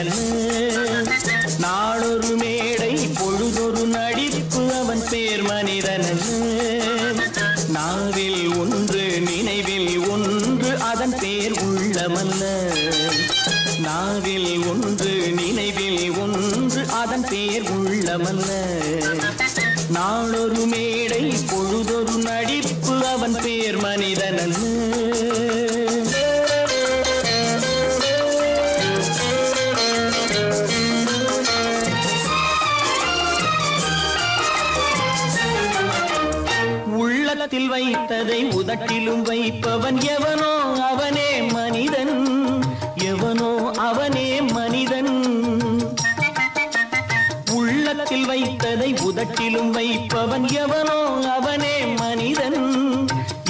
மனிதனல்ல. நாளொரு மேடை பொழுதொரு நடிப்பு அவன் பேர் மனிதனல்ல. நாவில் ஒன்று நினைவில் ஒன்று அதன் பேர் உள்ளமல்ல. நாவில் ஒன்று நினைவில் ஒன்று அதன் பேர் உள்ளமல்ல. நாளொரு மேடை பொழுதொரு நடிப்பு அவன் பேர் மனிதனல்ல. உள்ளத்தில் வைத்ததை உதட்டிலும் வைப்பவன் எவனோ அவனே மனிதன். எவனோ அவனே மனிதன். உள்ளத்தில் வைத்ததை உதட்டிலும் வைப்பவன் எவனோ அவனே மனிதன்.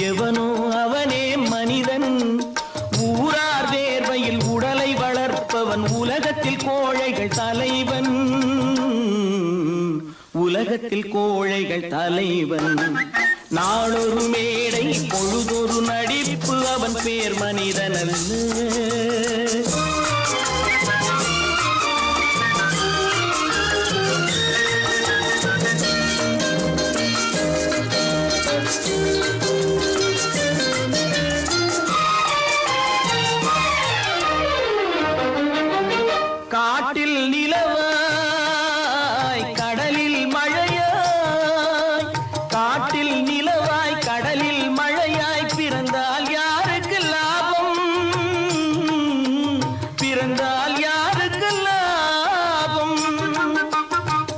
எவனோ அவனே மனிதன். ஊரார் வேர்வையில் உடலை வளர்ப்பவன் உலகத்தில் கோழைகள் தலைவன். உலகத்தில் கோழைகள் தலைவன். நாளொரு மேடை பொழுதொரு நடிப்பு அவன் பேர் மனிதனல்ல. காட்டில் நிலவாய் கடலில் மழையாய். காட்டில் நிலவாய் கடலில் மழையாய் பிறந்தால் யாருக்கு லாபம்? பிறந்தால் யாருக்கு லாபம்?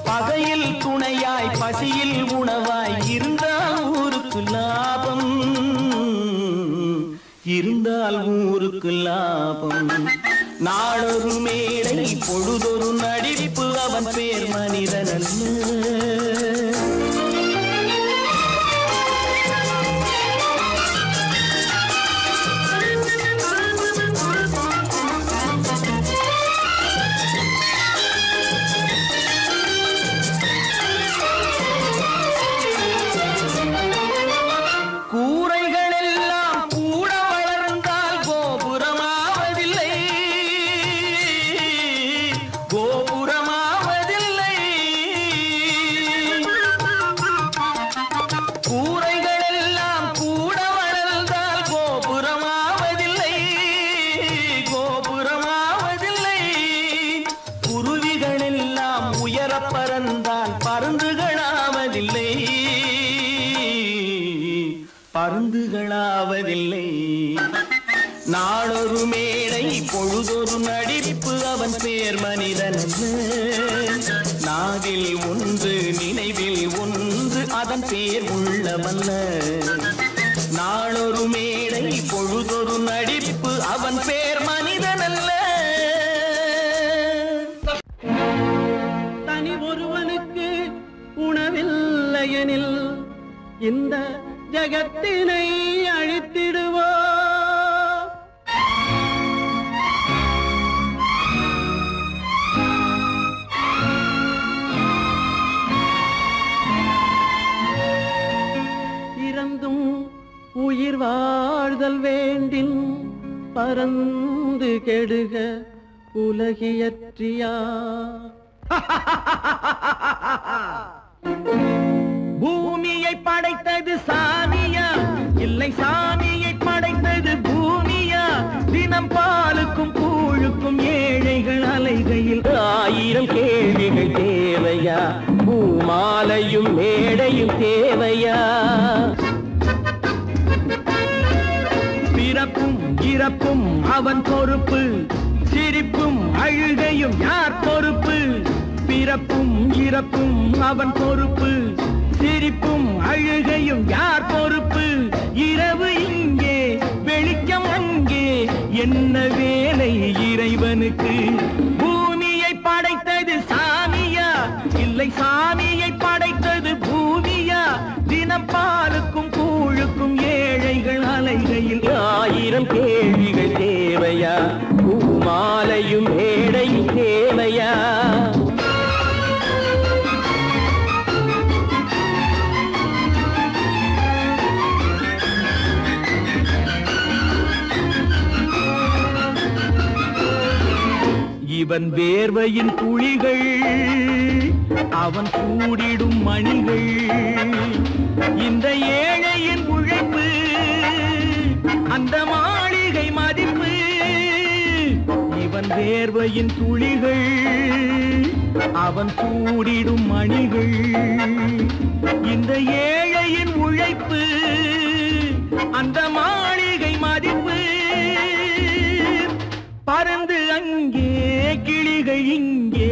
பகையில் துணையாய் பசியில் உணவாய் இருந்தால் ஊருக்கு லாபம். இருந்தால் ஊருக்கு லாபம். நாளொரு மேடை பொழுதொரு நடிப்பு அவன் பேர் மனிதனல்ல. பருந்துகளாவதில்லை. நாளொரு மேடை பொழுதொரு நடிப்பு அவன் பேர் மனிதனல்ல. நாவில் ஒன்று நினைவில் ஒன்று அதன் பேர் உள்ளமல்ல. நாளொரு மேடை பொழுதொரு நடிப்பு அவன் பேர் மனிதனல்ல. தனி ஒருவனுக்கு உணவில்லையெனில் இந்த ஜகத்தினை அழித்திடுவோ. இறந்தும் உயிர் வாழ்தல் வேண்டின் பறந்து கெடுக உலகியற்றியா. பூமியை படைத்தது சாமியா இல்லை சாமியை படைத்தது பூமியா? தினம் பாலுக்கும் கூழுக்கும் ஏழைகள் அலைகையில் 1000 கேள்விகள் தேவையா? பூமாலையும் மேடையும் தேவையா? பிறப்பும் இறப்பும் அவன் பொறுப்பு. சிரிப்பும் அழுகையும் யார் பொறுப்பு? பிறப்பும் இறப்பும் அவன் பொறுப்பு. சிரிப்பும் அழுகையும் யார் பொறுப்பு? இரவு இங்கே வெளிச்சம் அங்கே என்ன வேலை இறைவனுக்கு? பூமியை படைத்தது சாமியா இல்லை சாமியை படைத்தது பூமியா? தினம் பாலுக்கும் கூழுக்கும் ஏழைகள் அலைகையில் 1000 கேள்விகள் தேவையா? பூமாலையும் மேடையும் தேவையா? இவன் வேர்வையின் துளிகள் அவன் கூடிடும் மணிகள் இந்த ஏழையின் உழைப்பு அந்த மாளிகை மதிப்பு இவன் வேர்வையின் துளிகள் அவன் கூடிடும் மணிகள் இந்த ஏழையின் உழைப்பு அந்த மாளிகை மதிப்பு பறந்து அங்கே கிளிகை இங்கே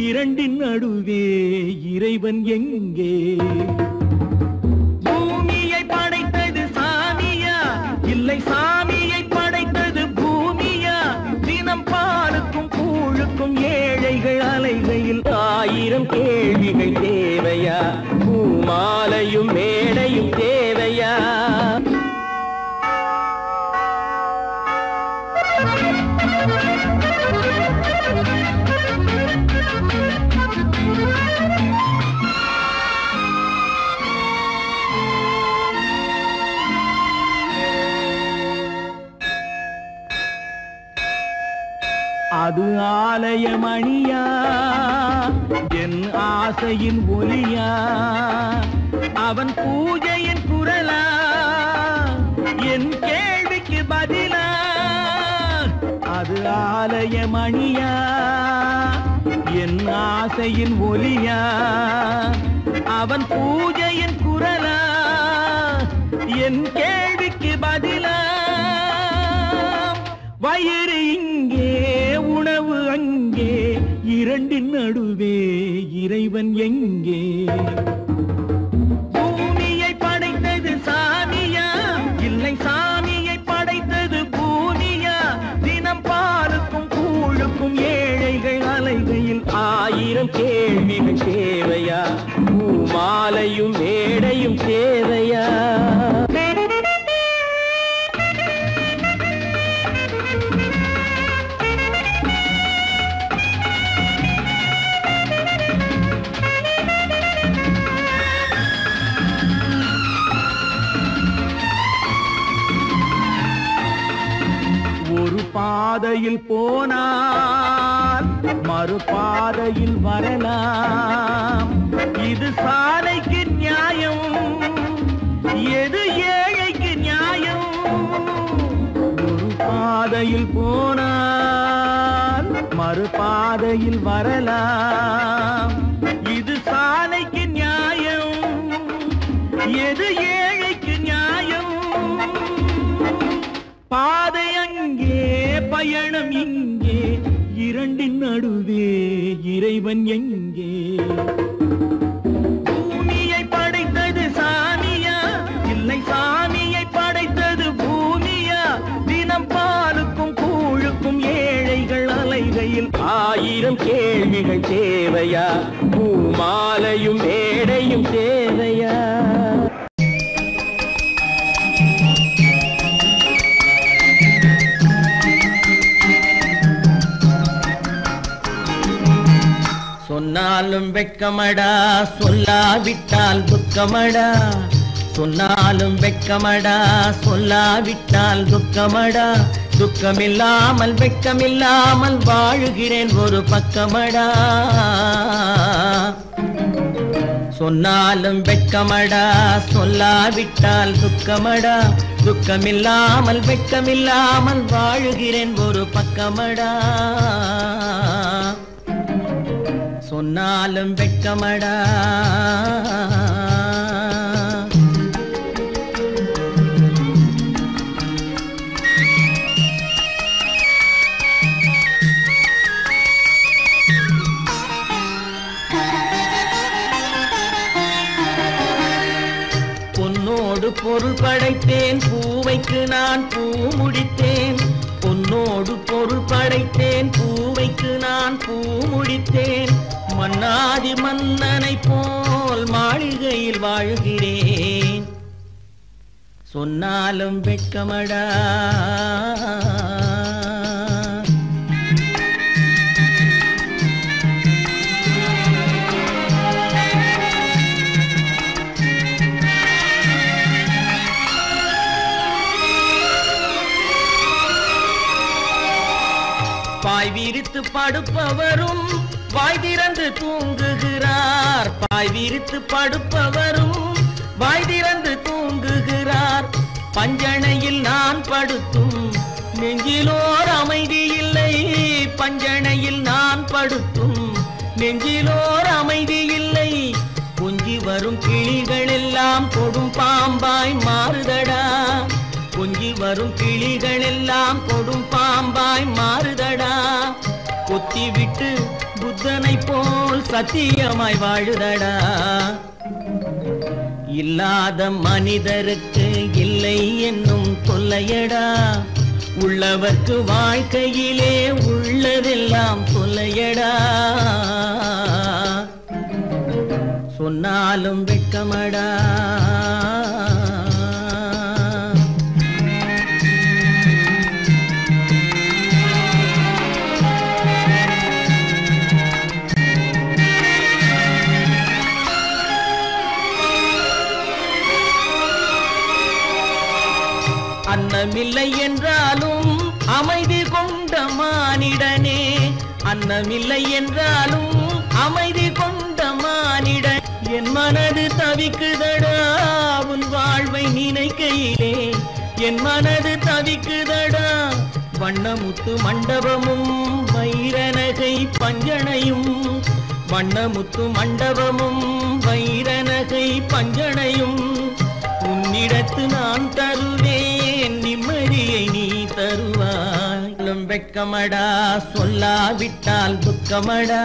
இரண்டின் நடுவே இறைவன் எங்கே பூமியை படைத்தது சாமியா இல்லை சாமியை படைத்தது பூமியா தினம் பாலுக்கும் கூழுக்கும் ஏழைகள் அலைகையில் 1000 கேள்விகள் தேவையா பூமாலையும் மேடையும் தேவையா அது ஆலயமணியா என் ஆசையின் ஒலியா அவன் பூஜையின் குரலா என் கேள்விக்கு பதிலா அது ஆலயமணியா என் ஆசையின் ஒலியா அவன் பூஜையின் குரலா என் கேள்விக்கு பதிலா வயிறு இங்கே உணவு அங்கே இரண்டின் நடுவே இறைவன் எங்கே பூமியை படைத்தது சாமியா இல்லை சாமியை படைத்தது பூமியா தினம் பாலுக்கும் கூழுக்கும் ஏழைகள் அலைகையில் 1000 கேள்விகள் தேவையா பூமாலையும் மேடையும் தேவையா ஒரு பாதையில் போனால் மறுபாதையில் வரலாம் இது சாலைக்கு நியாயம் எது ஏழைக்கு நியாயம் ஒரு பாதையில் போனால் மறுபாதையில் வரலாம் இது சாலைக்கு நியாயம் எது ஏழைக்கு நியாயம் பாதை அங்கே பயணம் இங்கே இரண்டின் நடுவே இறைவன் எங்கே பூமியை படைத்தது சாமியா இல்லை சாமியை படைத்தது பூமியா தினம் பாலுக்கும் கூழுக்கும் ஏழைகள் அலைகையில் 1000 கேள்விகள் தேவையா பூமாலையும் மேடையும் தேவையா சொன்னாலும் வெட்கமடா சொல்லாவிட்டால் துக்கமடா சொன்னாலும் வெட்கமடா சொல்லாவிட்டால் துக்கமடா துக்கமில்லாமல் வெட்கமில்லாமல் வாழுகிறேன் ஒரு பக்கமடா சொன்னாலும் வெட்கமடா சொல்லாவிட்டால் துக்கமடா துக்கமில்லாமல் வெட்கமில்லாமல் வாழுகிறேன் ஒரு பக்கமடா சொன்னாலும் வெட்கமடா பொன்னோடு பொருள் படைத்தேன் பூவைக்கு நான் பூ முடித்தேன் பொன்னோடு பொருள் படைத்தேன் பூவைக்கு நான் பூ முடித்தேன் மன்னாதி மன்னனை போல் மாளிகையில் வாழ்கிறேன் சொன்னாலும் வெட்கமடா பாய் விரித்து படுப்பவரும் வாய் திறந்து தூங்குகிறார். பாய் விரித்து படுப்பவரும் வாய் திறந்து தூங்குகிறார். பஞ்சணையில் நான் படுத்தும் நெஞ்சிலோர் அமைதி இல்லை. பஞ்சணையில் நான் படுத்தும் நெஞ்சிலோர் அமைதி இல்லை. கொஞ்சி வரும் கிளிகள் எல்லாம் கொடும் பாம்பாய் மாறுதடா. கொஞ்சி வரும் கிளிகள் எல்லாம் கொடும் பாம்பாய் மாறுதடா. கொத்தி விட்டு புத்தனை போல் சத்தியமாய் வாழுதடா. இல்லாத மனிதருக்கு இல்லை என்னும் தொல்லையடா. உள்ளவர்க்கு வாழ்க்கையிலே உள்ளதெல்லாம் தொல்லையடா. சொன்னாலும் வெட்கமடா. அன்னமில்லை என்றாலும் அமைதி கொண்ட மானிடனே. அன்னமில்லை என்றாலும் அமைதி கொண்ட மானிடன். என் மனது தவிக்குதடா உன் வாழ்வை நினைக்கையிலே. என் மனது தவிக்குதடா. வண்ணமுத்து மண்டபமும் வைரநகை பஞ்சனையும். வண்ணமுத்து மண்டபமும் வைரநகை பஞ்சனையும் உன்னிடத்து நான் தருவேன். நிம்மதியை நீ தருவாய். வெட்கமடா சொல்லாவிட்டால் துக்கமடா.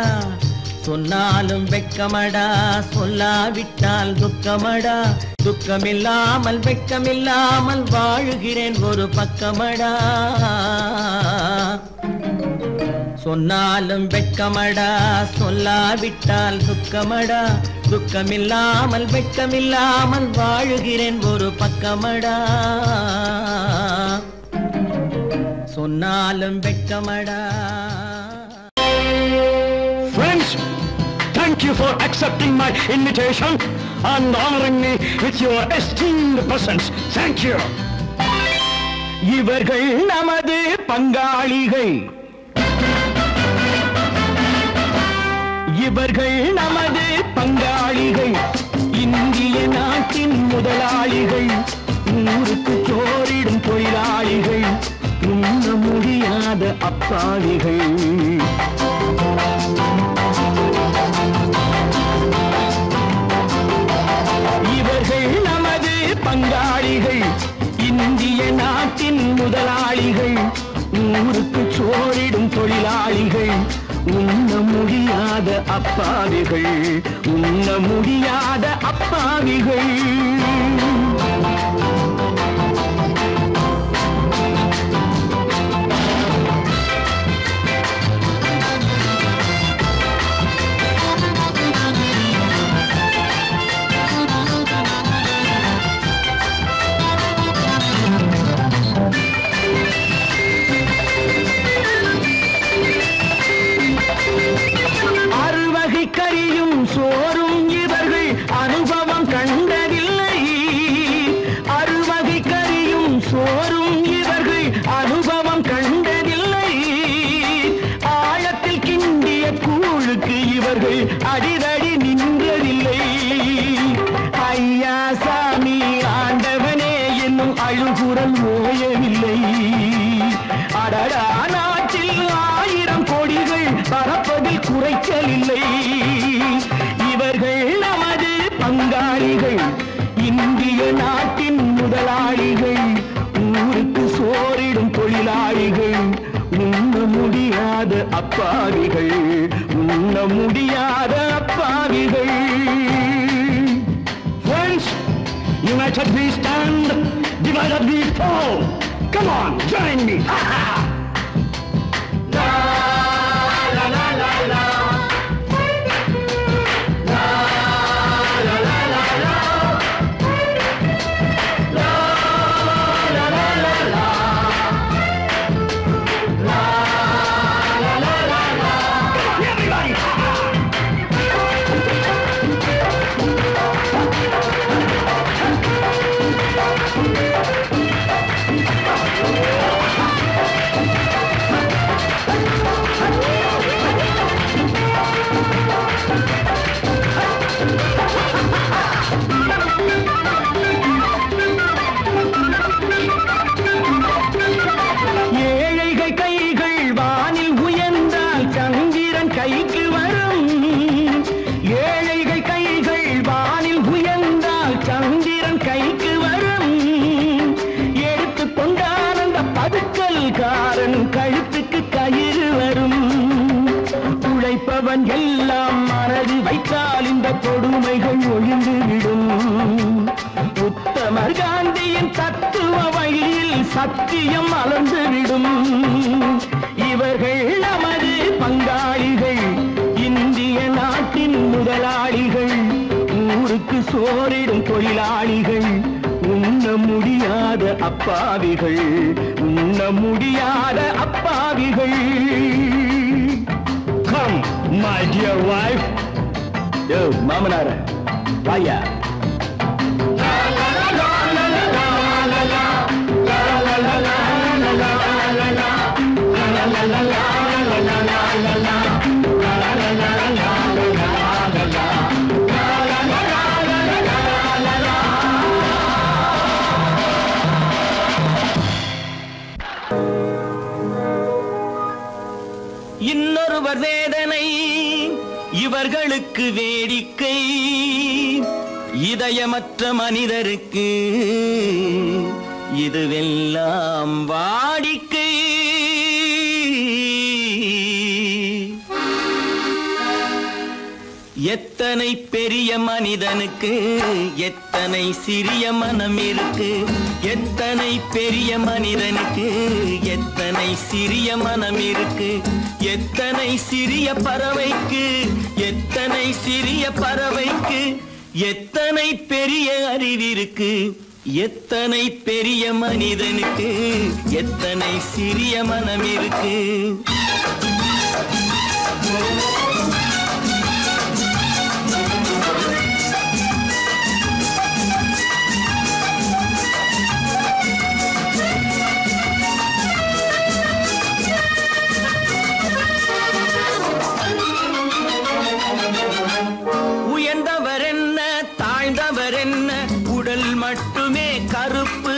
சொன்னாலும் வெட்கமடா சொல்லாவிட்டால் துக்கமடா. துக்கமில்லாமல் வெட்கமில்லாமல் வாழுகிறேன் ஒரு பக்கமடா. சொன்னாலும் வெட்கமடா சொல்லாவிட்டால் துக்கமடா. துக்கமில்லாமல் வெட்கமில்லாமல் வாழுகிறேன் ஒரு பக்கமடா. சொன்னாலும் வெட்கமடா. Friends, thank you for accepting my invitation and honoring me with your esteemed presence. Thank you. இவர்கள் நமது பங்காளிகள். இவர்கள் நமது பங்காளிகள். இந்திய நாட்டின் முதலாளிகள். ஊருக்கு சோறிடும் தொழிலாளிகள். உண்ண முடியாத அப்பாவிகள். இவர்கள் நமது பங்காளிகள். இந்திய நாட்டின் முதலாளிகள். ஊருக்கு சோறிடும் தொழிலாளிகள். உண்ண முடியாத அப்பாவிகள். உண்ண முடியாத அப்பாவிகள். கரியும் சோறும் இவர்கள் அனுபவம் கண்டதில்லை. அறுவகை கரியும் சோறும் இவர்கள் அனுபவம் கண்டதில்லை. ஆழத்தில் கிண்டிய கூழுக்கு இவர்கள் அடிதடி நின்றதில்லை. ஐயா சாமி ஆண்டவனே என்னும் அழுகுரல் ஓயவில்லை. அடடா நாட்டில் 1000 கோடிகள் பறப்பதில் குறைச்சல் இல்லை. இவர்கள் நமது பங்காளிகள். இந்திய நாட்டின் முதலாளிகள். ஊருக்கு சோறிடும் தொழிலாளிகள். உண்ண முடியாத அப்பாவிகள். உண்ண முடியாத அப்பாவிகள். Friends, united we stand, divided we fall. Come on, join me. கொடுமைகள் ஒழிந்துவிடும். உத்தமர் காந்தியின் தத்துவ வழியில் சத்தியம் மலர்ந்துவிடும். இவர்கள் நமது பங்காளிகள், இந்திய நாட்டின் முதலாளிகள், ஊருக்கு சோறிடும் தொழிலாளிகள், உண்ண முடியாத அப்பாவிகள், உண்ண முடியாத அப்பாவிகள். Come, my dear wife. Yo, மாமனார வாயா. இன்னொருவர் வேதனை இவர்களுக்கு வேடிக்கை, இதயமற்ற மனிதருக்கு இதுவெல்லாம் வாடிக்கை. எத்தனை பெரிய மனிதனுக்கு எத்தனை சிறிய மனம் இருக்கு, எத்தனை பெரிய மனிதனுக்கு எத்தனை சிறிய மனம் இருக்கு, எத்தனை சிறிய பறவைக்கு எத்தனை சிறிய பறவைக்கு எத்தனை பெரிய அறிவிருக்கு, எத்தனை பெரிய மனிதனுக்கு எத்தனை சிறிய மனம் இருக்கு. உயர்ந்தவர் என்ன தாழ்ந்தவர் என்ன, உடல் மட்டுமே கருப்பு,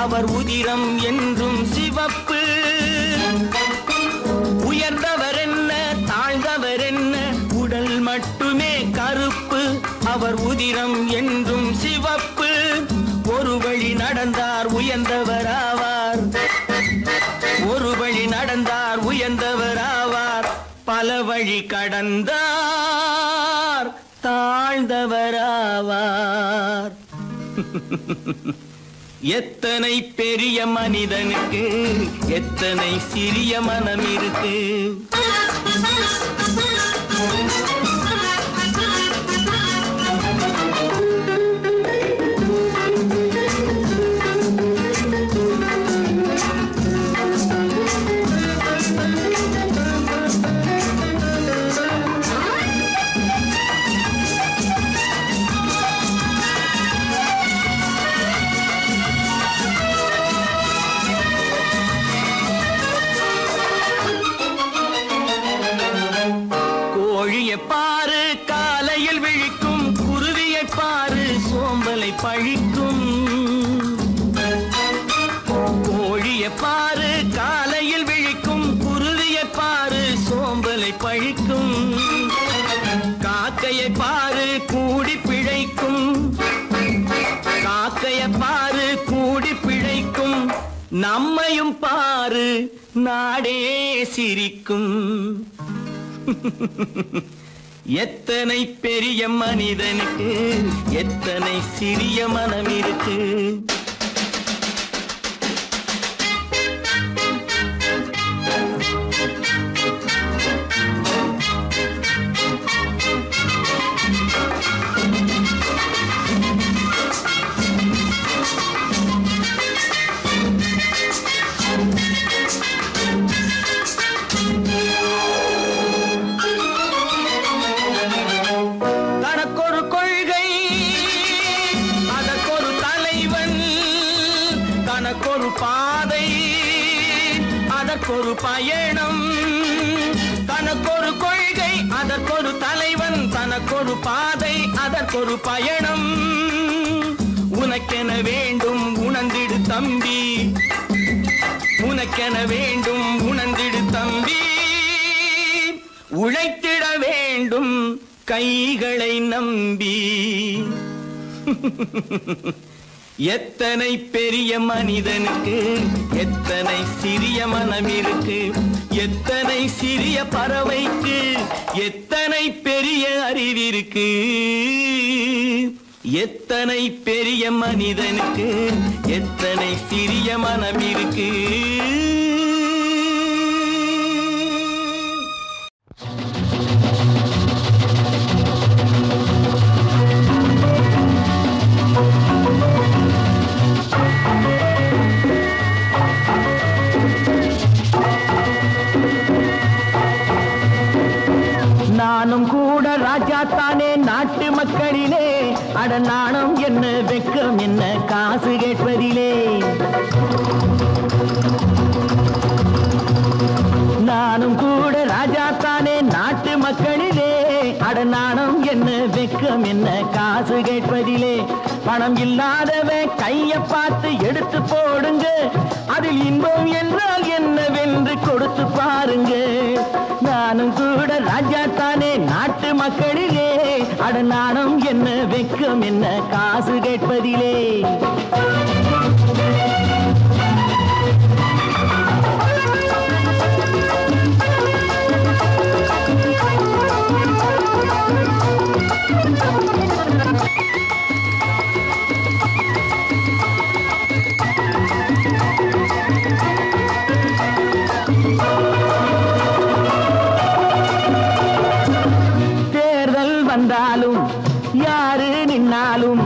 அவர் உதிரம் என்றும் சிவப்பு. உயர்ந்தவர் என்ன தாழ்ந்தவர் என்ன, உடல் மட்டுமே கருப்பு, அவர் உதிரம் என்றும் சிவப்பு. ஒரு வழி நடந்தார் உயர்ந்தவராவார், ஒரு வழி நடந்தார் உயர்ந்தவராவார், பல வழி கடந்தார் தாழ்ந்தவராவார். எத்தனை பெரிய மனிதனுக்கு எத்தனை சிறிய மனம் இருக்கு. கோழியை பாரு காலையில் விழிக்கும், குருவியை பாரு சோம்பலை பழிக்கும். கோழியை பாரு காலையில் விழிக்கும், குருவியை பாரு சோம்பலை பழிக்கும். காக்கையை பாரு கூடி பிழைக்கும், காக்கையை பாரு கூடி பிழைக்கும். நம்மையும் பாரு நாடே சிரிக்கும். எத்தனை பெரிய மனிதனுக்கு எத்தனை சிறிய மனம் இருக்கு. தனக்கொரு கொள்கை அதற்கொரு தலைவன், தனக்கொரு பாதை அதற்கொரு பயணம். தனக்கொரு கொள்கை அதற்கொரு தலைவன், தனக்கொரு பாதை அதற்கொரு பயணம். உனக்கென வேண்டும் உணர்ந்திடு தம்பி, உனக்கென வேண்டும் உணர்ந்திடு தம்பி. உழைத்திட வேண்டும் கைகளை நம்பி. எத்தனை பெரிய மனிதனுக்கு எத்தனை சிறிய மனம் இருக்கு, எத்தனை சிறிய பறவைக்கு எத்தனை பெரிய அறிவிருக்கு. எத்தனை பெரிய மனிதனுக்கு எத்தனை சிறிய மனம் இருக்கு. நானும் கூட ராஜா தானே நாட்டு மக்களிலே, அட நாணம் என்ன வெக்கம் என்ன காசு கேட்பதிலே. நானும் கூட ராஜா தானே நாட்டு மக்களிலே, அட நாணம் என்ன வெக்கம் என்ன காசு கேட்பதிலே. பணம் இல்லாதவன் கைய பார்த்து எடுத்து போடுங்க, அதில் இன்பம் என்றால் என்னவென்று கொடுத்து பாருங்க. நானும் கூட ராஜா தானே நாட்டு மக்களிலே, அட நாணம் என்ன வெக்கம் என்ன காசு கேட்பதிலே. வந்தாலும் யாரு நின்னாலும்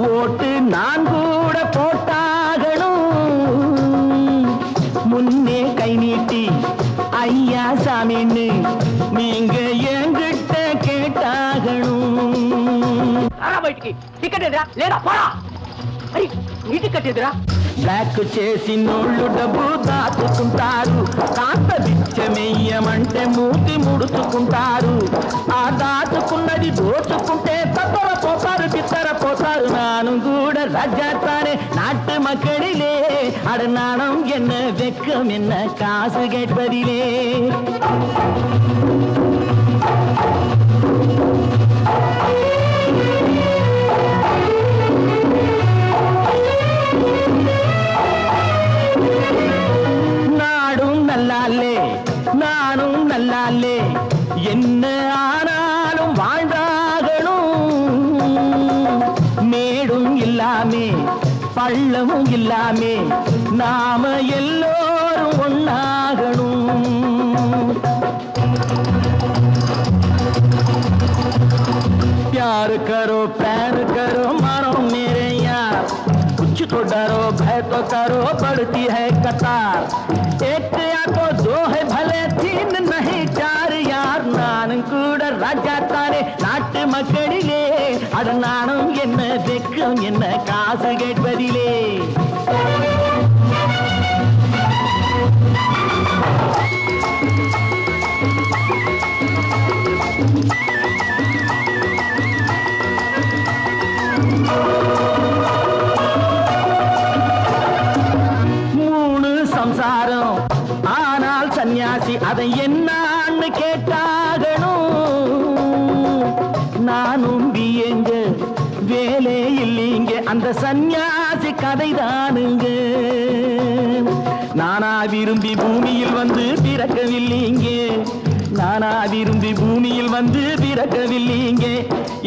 ஓட்டு நான் கூட போட்டாகணும். முன்னே கை நீட்டி ஐயா சாமின்னு நீங்க என்கிட்ட கேட்டாகணும். బ్లాక్ చేసి నోళ్ళు డబ్బు దాచుకుంటారు, కాస్త బిచ్చమెయ్యమంటే మూతి ముడుచుకుంటారు. ఆ దాచుకున్నది దోచుకుంటే తప్పర పోతారు బిత్తర పోతారు. நானும் கூட ராஜா தானே நாட்டு மக்களிலே, அட நாணம் என்ன வெக்கம் என்ன காசு கேட்பதிலே. நானும் நல்லாலே என்ன ஆனாலும் வாழ்ந்தாகணும். மேடும் இல்லாமே பள்ளமும் இல்லாமே நாம எல்லோரும் ஒன்னாகணும். प्यार करो प्यार करो मानो मेरे यार, कुछ तो डरो भय तो करो बढ़ती है कतार. एक या तो दो है भले तीन नहीं चार यार. நானும் கூட ராஜா தானே நாட்டு மக்களிலே, அட நானும் என்ன வெக்கம் என்ன காசு கேட்பதிலே. சம்சாரம் ஆனால் சன்னியாசி அதை என்னான்னு கேட்டாகணும். நானும் பியங்க வேலை இல்லைங்க அந்த சன்னியாசி கதைதானுங்க. நானா விரும்பி பூமியில் வந்து பிறக்கவில்லைங்க, நானா விரும்பி பூமியில் வந்து பிறக்கவில்லைங்க.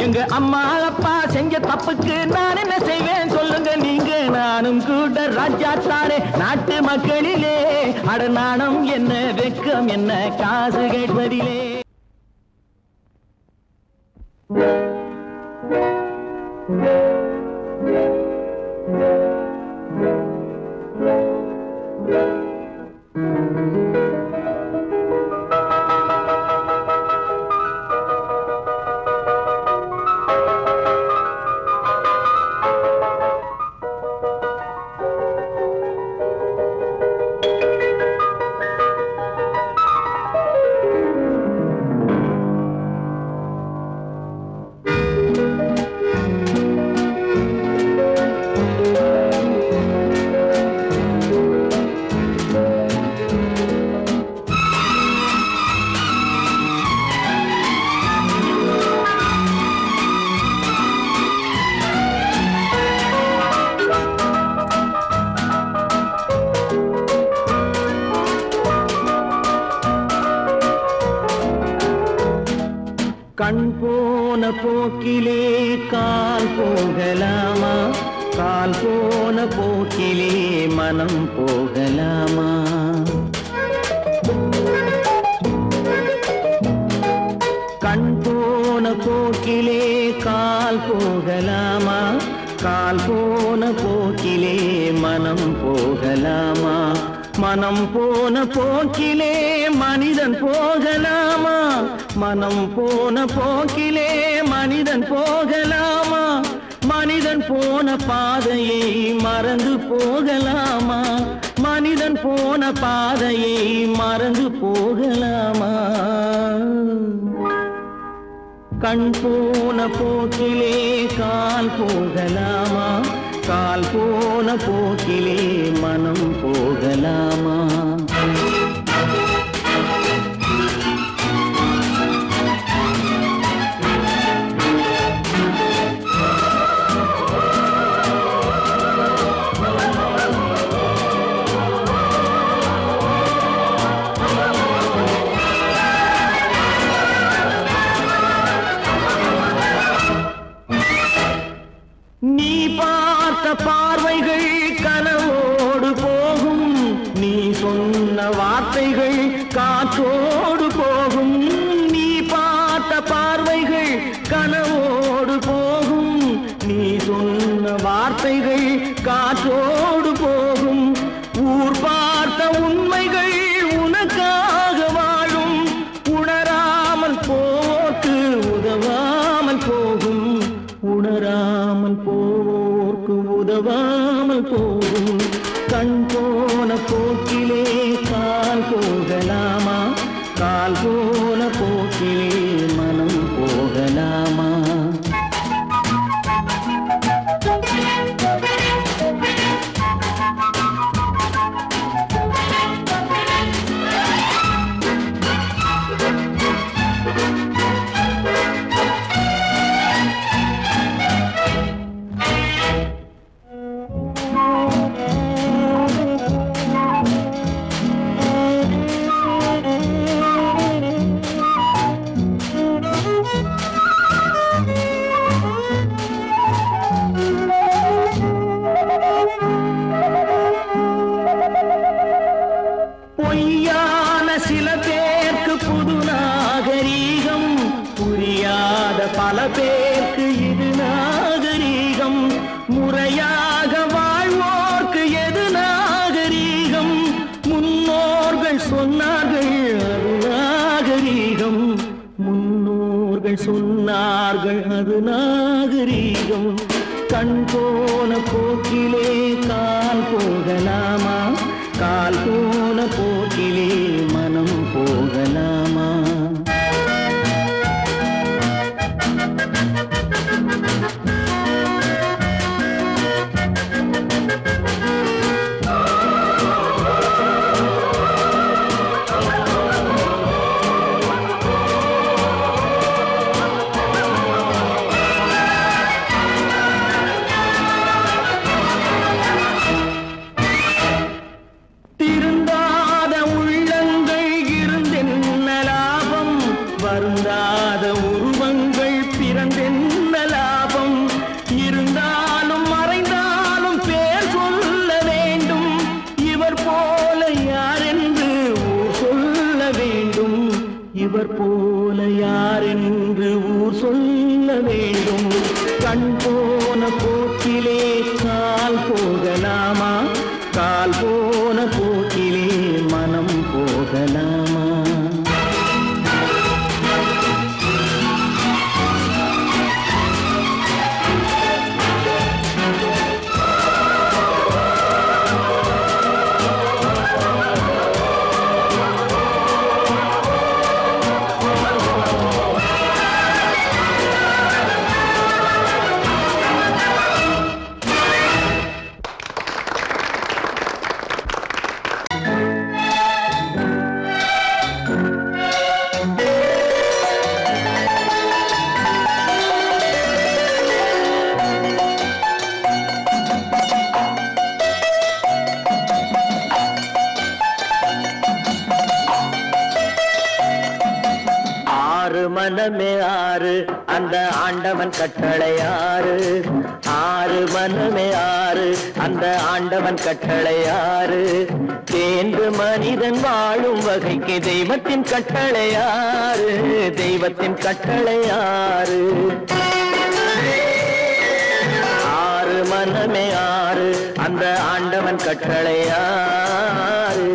எங்க அம்மா அப்பா செஞ்ச தப்புக்கு நான் என்ன செய்வேன் சொல்லுங்க நீங்க. நானும் கூட ராஜா தானே நாட்டு மக்களிலே, அட நாணம் என்ன வெக்கம் என்ன காசு கேட்பதிலே. கால் போகலாமா கால் போன போக்கிலே மனம் போகலாமா கண் போன போக்கிலே கால் போகலாமா கால் போன போக்கிலே மனம் போகலாமா மனம் போன போக்கிலே மனிதன் போகலாமா மனம் போன போக்கிலே மனிதன் போகலாமா மனிதன் போன பாதையை மறந்து போகலாமா மனிதன் போன பாதையை மறந்து போகலாமா கண் போன போக்கிலே கால் போகலாமா கால் போன போக்கிலே மனம் போகலாமா நீ பார்த்த பார்வைகள் கனவோடு போகும் நீ சொன்ன வார்த்தைகள் காற்றோடு போகும் நீ பார்த்த பார்வைகள் கனவோடு போகும் நீ சொன்ன வார்த்தைகள் காற்றோடு போகும் ஊர் பார்த்த உண்மைகள் உனக்காக வாழும் உணராமல் போக்கு உதவாமல் போகும் உணராமல் போவோர்க்கு உதவாமல் போகும் கண் போன போக்கிலே கால் போகலாமா கால் போன போக்கிலே மனம் போகலாமா பொய்யான சில பேருக்கு புது நாகரீகம் புரியாத பல பேருக்கு இது நாகரீகம் முறையாக வாழ்வோர்க்கு எது நாகரீகம் முன்னோர்கள் சொன்னார்கள் அது நாகரீகம் முன்னோர்கள் சொன்னார்கள் அது நாகரீகம் கண் போன போக்கிலே கால் போகலாமா கால் போன போக்கிலே மனம் போகலாமா திருந்தாத உள்ளங்கள் இருந்தென்ன லாபம் வருந்தாத உருவங்கள் பிறந்தென்ன லாபம் இருந்தாலும் மறைந்தாலும் பேர் சொல்ல வேண்டும் இவர் போல யாரென்று ஊர் சொல்ல வேண்டும் இவர் போல யாரென்று ஊர் சொல்ல வேண்டும் கண் போன போக்கிலே கால் போகலாமா கால் போன போக்கிலே மனம் போகலாமா அந்த ஆண்டவன் கட்டளை ஆறு ஆறு மனமே ஆறு அந்த ஆண்டவன் கட்டளை ஆறு தேர்ந்து மனிதன் வாழும் வகைக்கு தெய்வத்தின் கட்டளை ஆறு தெய்வத்தின் கட்டளை ஆறு ஆறு மனமே ஆறு அந்த ஆண்டவன் கட்டளை ஆறு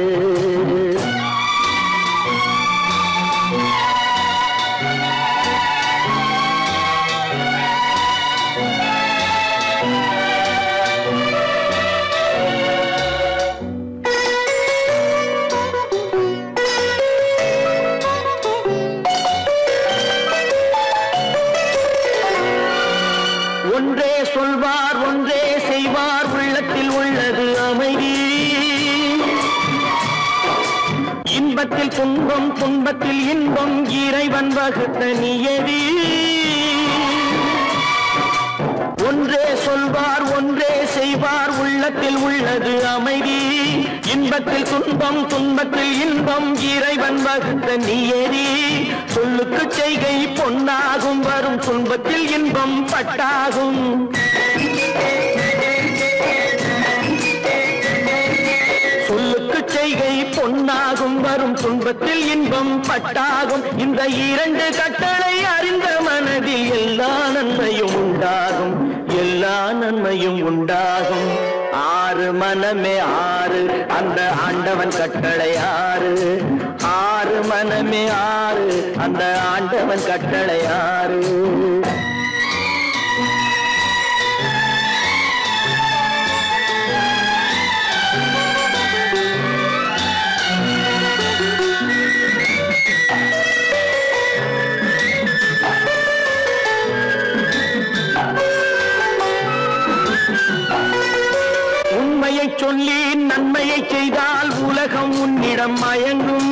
ஒன்றே சொல்வார் ஒன்றே செய்வார் உள்ளத்தில் உள்ளது அமைதி இன்பத்தில் துன்பம் துன்பத்தில் இன்பம் இறைவன் வகுத்த நியதி ஒன்றே சொல்வார் ஒன்றே செய்வார் உள்ளத்தில் உள்ளது அமைதி இன்பத்தில் துன்பம் துன்பத்தில் இன்பம் இறைவன் வகுத்த நியதி சொல்லுக்கு செய்கை பொன்னாகும் வரும் துன்பத்தில் இன்பம் பட்டாகும் சொல்லுக்கு செய்கை பொன்னாகும் வரும் துன்பத்தில் இன்பம் பட்டாகும் இந்த இரண்டு கட்டளை அறிந்த மனதில் எல்லா நன்மையும் உண்டாகும் எல்லா நன்மையும் உண்டாகும் ஆறு மனமே ஆறு அந்த ஆண்டவன் கட்டளை ஆறு ஆறு மனமே ஆறு அந்த ஆண்டவன் கட்டளை ஆறு உண்மையை சொல்லி நன்மையை செய்தால் உலகம் உன்னிடம் மயங்கும்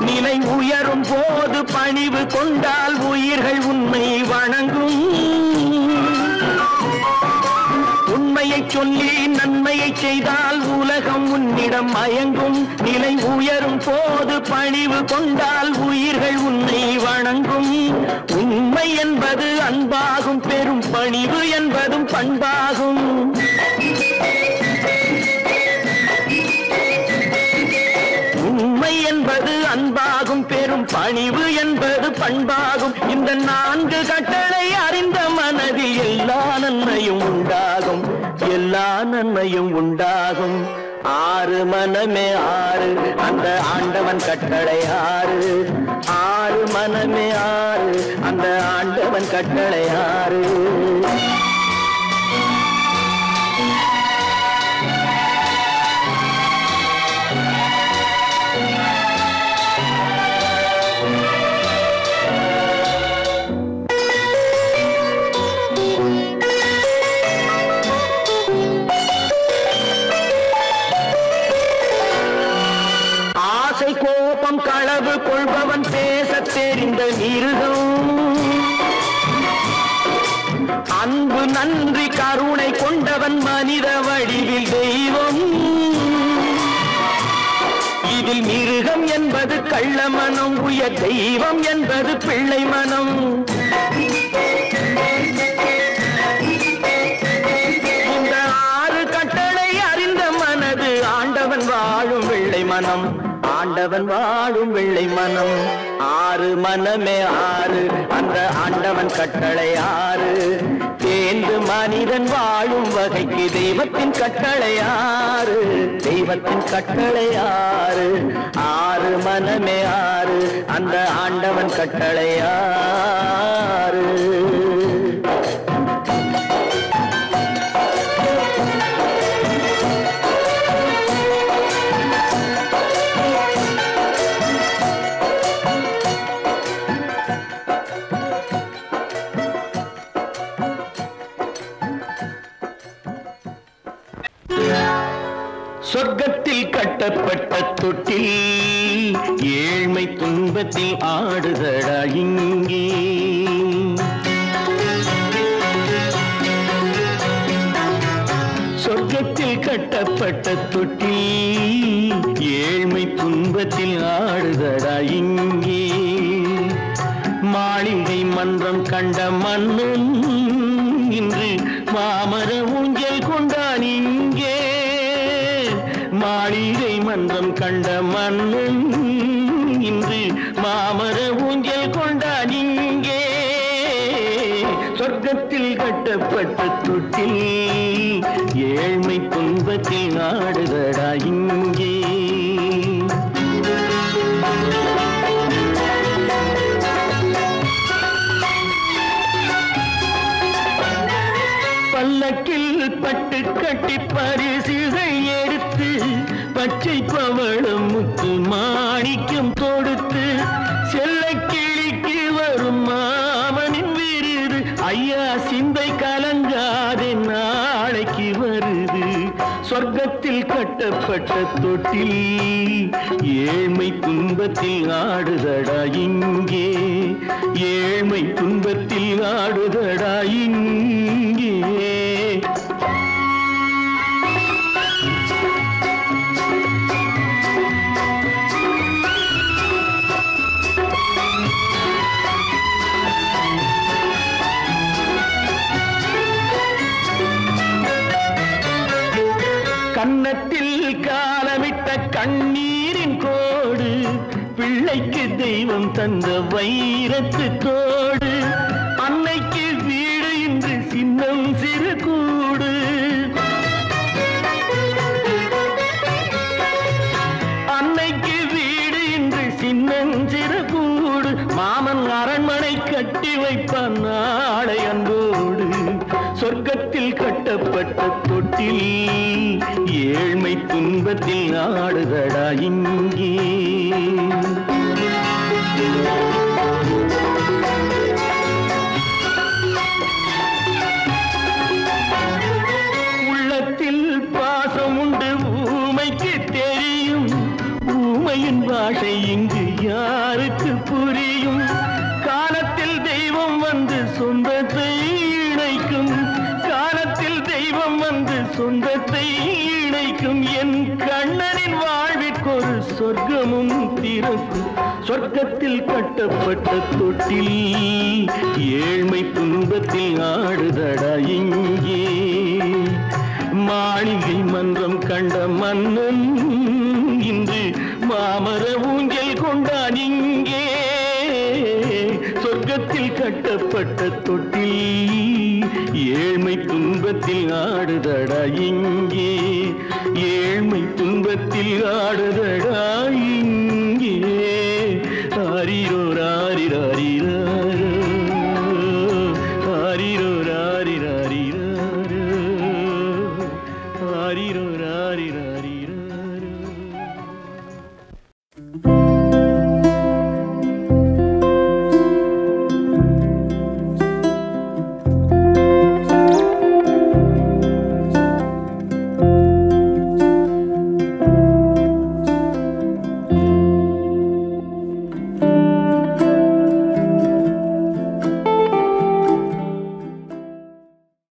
நிலை உயரும் போது பணிவு கொண்டால் உயிர்கள் உன்னை வணங்கும் உண்மையை சொல்லி நன்மையை செய்தால் உலகம் உன்னிடம் மயங்கும் நிலை உயரும் போது பணிவு கொண்டால் உயிர்கள் உன்னை வணங்கும் உண்மை என்பது அன்பாகும் பெரும் பணிவு என்பதும் பண்பாகும் உண்மை என்பது அன்பாகும் பெரும் பணிவு என்பது பண்பாகும் இந்த நான்கு கட்டளை அறிந்த மனதில் எல்லா நன்மையும் உண்டாகும் எல்லா நன்மையும் உண்டாகும் ஆறு மனமே ஆறு அந்த ஆண்டவன் கட்டளை ஆறு ஆறு மனமே ஆறு அந்த ஆண்டவன் கட்டளை ஆறு கோபம் களவு கொள்பவன் பேச தெரிந்த மிருகம் அன்பு நன்றி கருணை கொண்டவன் மனித வடிவில் தெய்வம் இதில் மிருகம் என்பது கள்ள மனம் உயர் தெய்வம் என்பது பிள்ளை மனம் இந்த ஆறு கட்டளை அறிந்த மனது ஆண்டவன் வாழும் வெள்ளை மனம் ஆண்டவன் வாழும் வெள்ளை மனம் ஆறு மனமே ஆறு அந்த ஆண்டவன் கட்டளை ஆறு தேர்ந்து மனிதன் வாழும் வகைக்கு தெய்வத்தின் கட்டளை ஆறு தெய்வத்தின் கட்டளை ஆறு ஆறு மனமே ஆறு அந்த ஆண்டவன் கட்டளை ஆறு சொர்க்கத்தில் கட்டப்பட்ட தொட்டில் ஏழ்மை துன்பத்தில் ஆடுதடா இங்கே சொர்க்கத்தில் கட்டப்பட்ட தொட்டில் ஏழ்மை துன்பத்தில் ஆடுதடா இங்கே மாளிகை மன்றம் கண்ட மன்னன் இன்று மாமர ஊஞ்சல் கொண்டான் இங்கே. மாளிகை மன்றம் கண்ட மன்னன் இன்று மாமர ஊஞ்சல் கொண்டான் இங்கே. சொர்க்கத்தில் கட்டப்பட்ட தொட்டில் ஏழ்மை துன்பத்தில் ஆடுதடா இங்கே. பல்லக்கில் பட்டு கட்டி பரிசுகள் எடுத்து பச்சை பவளம் முத்து மாணிக்கம் தொடுத்து செல்ல கிளிக்கு வரும் மாமனின் விருது. ஐயா சிந்தை கலங்காதே நாளைக்கு வருது. சொர்க்கத்தில் கட்டப்பட்ட தொட்டில் ஏழ்மை துன்பத்தில் ஆடுதடா இங்கே. ஏழ்மை துன்பத்தில் ஆடுதடா இங்கே. கன்னத்தில் காலமிட்ட கண்ணீரின் கோடு பிள்ளைக்கு தெய்வம் தந்த வைரத்து தோடு. அன்னைக்கு வீடு இன்று சின்னம் சிறு கூடு. அன்னைக்கு வீடு இன்று சின்னம் சிறு கூடு. மாமன் அரண்மனை கட்டி வைப்பான் நாளை அன்போடு. சொர்க்கத்தில் கட்டப்பட்ட தொட்டில் ஏழ்மை துன்பத்தில் ஆடுதடா இங்கே. உள்ளத்தில் பாசம் உண்டு ஊமைக்கு தெரியும். ஊமையின் பாஷை இங்கு யாருக்கு புரியும்? காலத்தில் தெய்வம் வந்து சொந்தத்தை இணைக்கும். காலத்தில் தெய்வம் வந்து சொந்தத்தை இணைக்கும். என் கண்ணனின் வாழ்விற்கொரு சொர்க்கமும் திறக்கும். சொர்க்கத்தில் கட்டப்பட்ட தொட்டில் ஏழ்மை துன்பத்தில் ஆடுதடா இங்கே. மாளிகை மன்றம் கண்ட மன்னன் இன்று மாமர ஊஞ்சல் கொண்டான் இங்கே. சொர்க்கத்தில் கட்டப்பட்ட தொட்டில் ஏழ்மை துன்பத்தில் ஆடுதடா இங்கே. ஏழ்மை துன்பத்தில் ஆடுதடா இங்கே. ஆரிரோ ராரிராரிரா.